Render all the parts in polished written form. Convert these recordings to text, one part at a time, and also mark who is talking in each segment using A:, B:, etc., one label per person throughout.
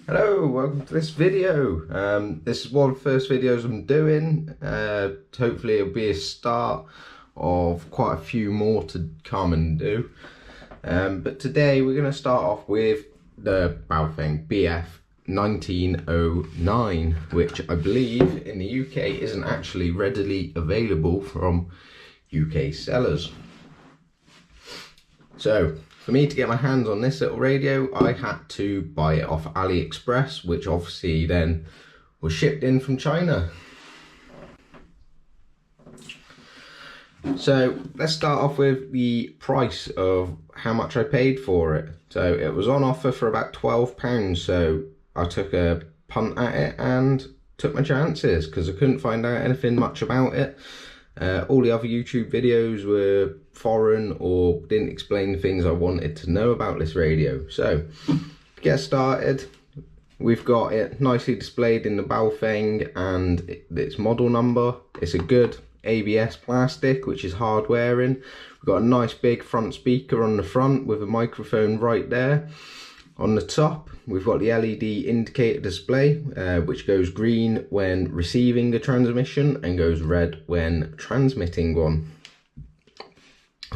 A: Hello, welcome to this video. This is one of the first videos I'm doing. Hopefully it'll be a start of quite a few more to come and do. But today we're going to start off with the Baofeng BF-1909, which I believe in the UK isn't actually readily available from UK sellers. So for me to get my hands on this little radio, I had to buy it off AliExpress, which obviously then was shipped in from China. So let's start off with the price of how much I paid for it. So it was on offer for about £12, so I took a punt at it and took my chances because I couldn't find out anything much about it. All the other YouTube videos were foreign or didn't explain the things I wanted to know about this radio. So to get started, we've got it nicely displayed in the Baofeng and its model number. It's a good ABS plastic, which is hard wearing. We've got a nice big front speaker on the front with a microphone right there. On the top, we've got the LED indicator display, which goes green when receiving a transmission and goes red when transmitting one.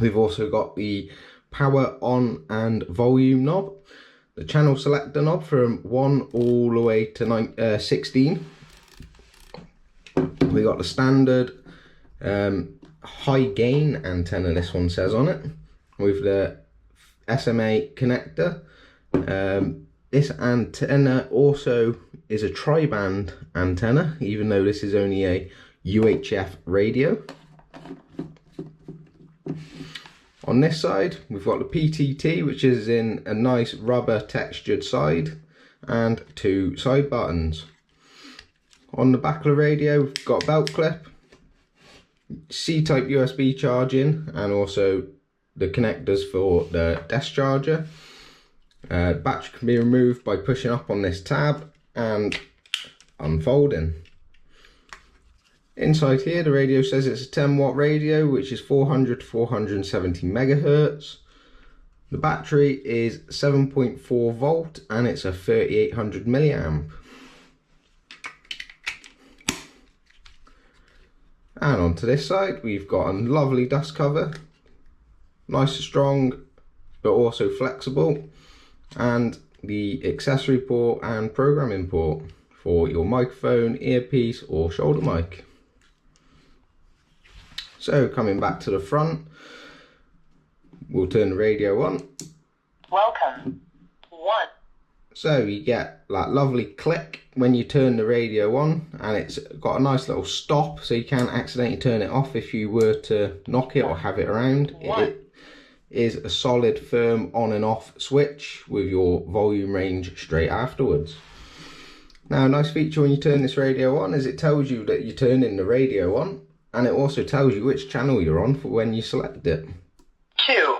A: We've also got the power on and volume knob, the channel selector knob from 1 all the way to 16. We got the standard high gain antenna, this one says on it, with the SMA connector. This antenna also is a tri-band antenna, even though this is only a UHF radio. On this side, we've got the PTT, which is in a nice rubber textured side, and 2 side buttons. On the back of the radio, we've got a belt clip, C-type USB charging, and also the connectors for the desk charger. Battery can be removed by pushing up on this tab and unfolding. Inside here, the radio says it's a 10-watt radio, which is 400 to 470 megahertz. The battery is 7.4 volt and it's a 3800 milliamp. And onto this side, we've got a lovely dust cover, nice and strong, but also flexible, and the accessory port and programming port for your microphone, earpiece or shoulder mic. So coming back to the front, we'll turn the radio on.
B: Welcome. 1.
A: So you get that lovely click when you turn the radio on, and it's got a nice little stop so you can't accidentally turn it off if you were to knock it or have it around. It is a solid firm on and off switch with your volume range straight afterwards. Now, a nice feature when you turn this radio on is it tells you that you're turning the radio on, and it also tells you which channel you're on for when you select it.
B: 2.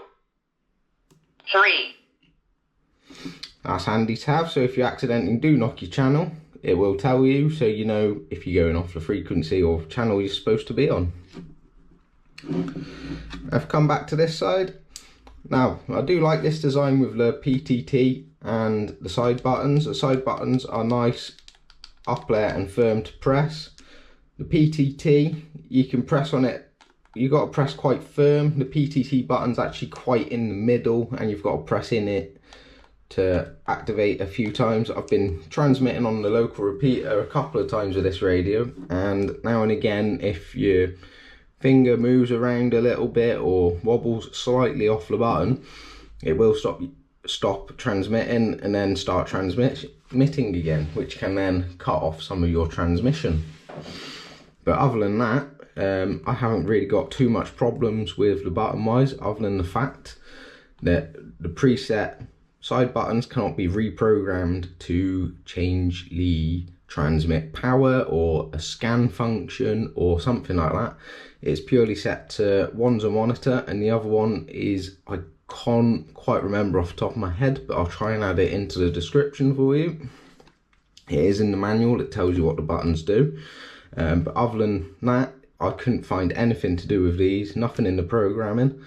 B: 3.
A: That's handy to have, so if you accidentally do knock your channel, it will tell you, so you know if you're going off the frequency or channel you're supposed to be on. I've come back to this side. Now, I do like this design with the PTT and the side buttons. The side buttons are nice, up there and firm to press. The PTT, you can press on it, you've got to press quite firm. The PTT button's actually quite in the middle and you've got to press in it to activate a few times. I've been transmitting on the local repeater a couple of times with this radio, and now and again if your finger moves around a little bit or wobbles slightly off the button, it will stop transmitting and then start transmitting again, which can then cut off some of your transmission. But other than that, I haven't really got too much problems with the button wise, other than the fact that the preset side buttons cannot be reprogrammed to change the transmit power or a scan function or something like that. It's purely set to, one's a monitor and the other one is, I can't quite remember off the top of my head, but I'll try and add it into the description for you. It is in the manual, it tells you what the buttons do. But other than that, I couldn't find anything to do with these, nothing in the programming.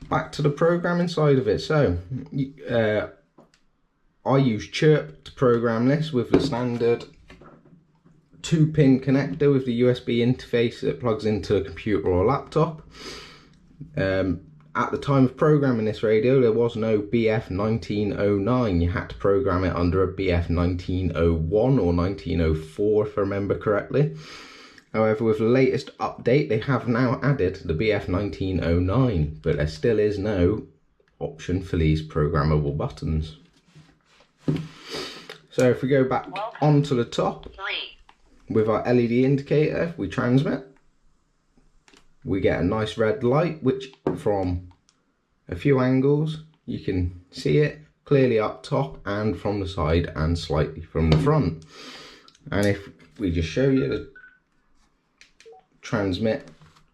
A: Back to the programming side of it. So I use Chirp to program this with the standard 2-pin connector with the USB interface that plugs into a computer or laptop. At the time of programming this radio, there was no BF-1909. You had to program it under a BF-1901 or 1904 if I remember correctly. However, with the latest update, they have now added the BF-1909, but there still is no option for these programmable buttons. So if we go back onto the top, with our LED indicator, we transmit. We get a nice red light, which from a few angles, you can see it clearly up top and from the side and slightly from the front. And if we just show you the transmit,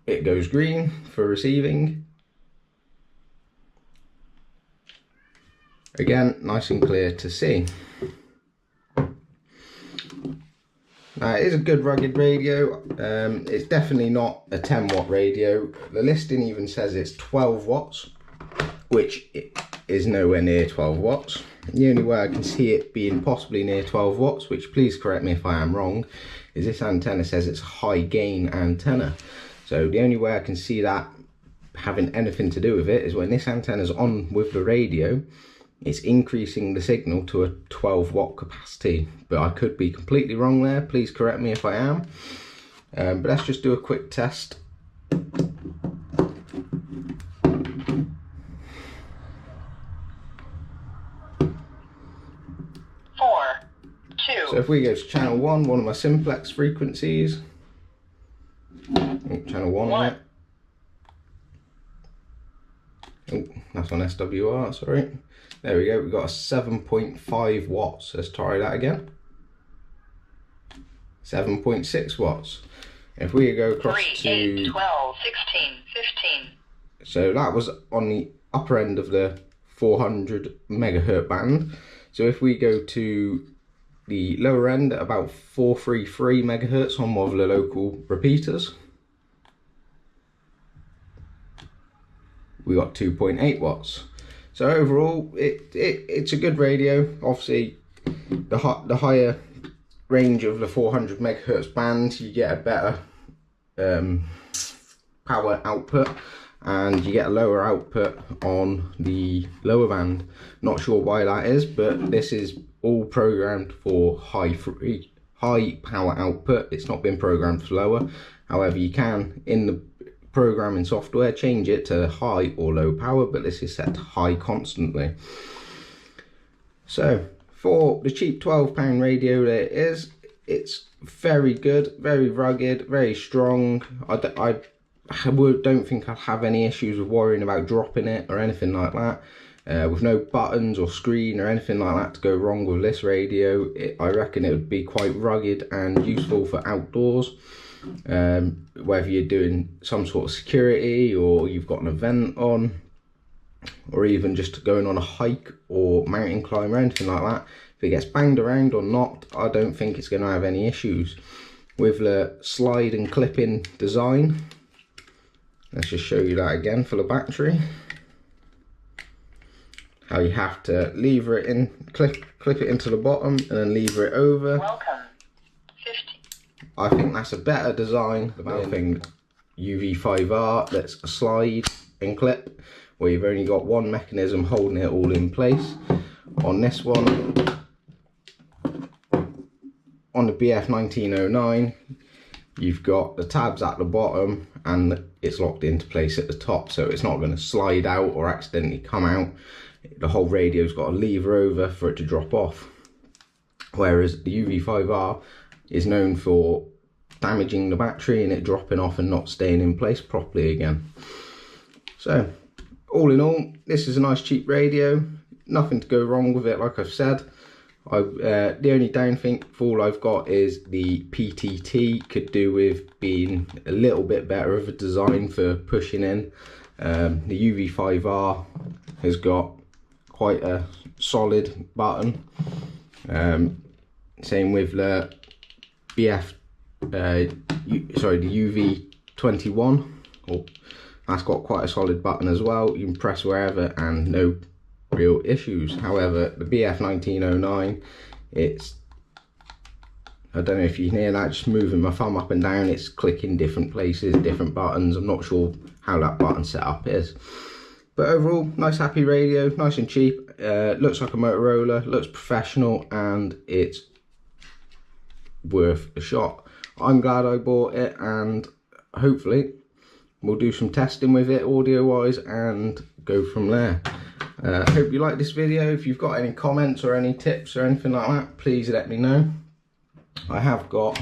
A: it goes green for receiving. Again, nice and clear to see. It is a good rugged radio. It's definitely not a 10-watt radio. The listing even says it's 12 watts, which is nowhere near 12 watts. The only way I can see it being possibly near 12 watts, which please correct me if I am wrong, is this antenna says it's a high gain antenna. So the only way I can see that having anything to do with it is when this antenna is on with the radio, it's increasing the signal to a 12 watt capacity, but I could be completely wrong there. Please correct me if I am. But let's just do a quick test.
B: 4, 2.
A: So if we go to channel 1, one of my simplex frequencies, channel 1 there. Oh, that's on SWR, sorry. There we go, we've got a 7.5 watts. Let's try that again. 7.6 watts. If we go across
B: 3,
A: to
B: 8, 12, 16, 15.
A: So that was on the upper end of the 400 megahertz band. So if we go to the lower end at about 433 megahertz on one of the local repeaters, we got 2.8 watts. So overall, it's a good radio. Obviously, the higher range of the 400 megahertz band, you get a better power output, and you get a lower output on the lower band. Not sure why that is, but this is all programmed for high power output. It's not been programmed for lower. However, you can, in the programming software, change it to high or low power, but this is set to high constantly. So for the cheap £12 radio that it is, it's very good, very rugged, very strong. I don't think I'll have any issues with worrying about dropping it or anything like that. With no buttons or screen or anything like that to go wrong with this radio, I reckon it would be quite rugged and useful for outdoors. Whether you're doing some sort of security or you've got an event on, or even just going on a hike or mountain climb or anything like that, if it gets banged around or not, I don't think it's going to have any issues. With the slide and clip-in design, let's just show you that again for the battery. How you have to lever it in, clip it into the bottom and then lever it over.
B: Welcome. 50.
A: I think that's a better design. The Baofeng UV5R, that's a slide and clip, where you've only got one mechanism holding it all in place. On this one, on the BF-1909, you've got the tabs at the bottom and it's locked into place at the top, so it's not going to slide out or accidentally come out. The whole radio's got a lever over for it to drop off. Whereas the UV5R is known for damaging the battery and it dropping off and not staying in place properly again. So all in all, this is a nice cheap radio. Nothing to go wrong with it, like I've said. The only downfall I've got is the PTT. Could do with being a little bit better of a design for pushing in. The UV5R has got quite a solid button. Same with the the UV21. That's got quite a solid button as well. You can press wherever and no real issues. However, the BF-1909, I don't know if you can hear that, just moving my thumb up and down, it's clicking different places, different buttons. I'm not sure how that button setup is. But overall, nice happy radio, nice and cheap. Looks like a Motorola, looks professional, and it's worth a shot. I'm glad I bought it, and hopefully we'll do some testing with it audio wise and go from there. Hope you like this video. If you've got any comments or any tips or anything like that, please let me know. I have got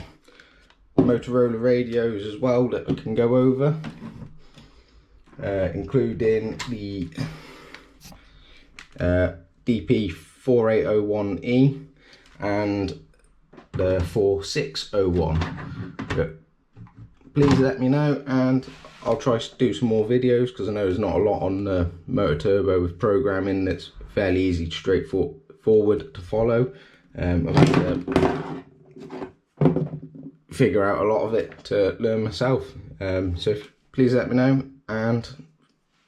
A: Motorola radios as well that I can go over, including the DP4801E and the 4601. But please let me know, and I'll try to do some more videos, because I know there's not a lot on the Motor Turbo with programming that's fairly easy to straightforward to follow. I've had to figure out a lot of it to learn myself. So please let me know, and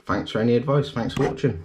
A: thanks for any advice. Thanks for watching.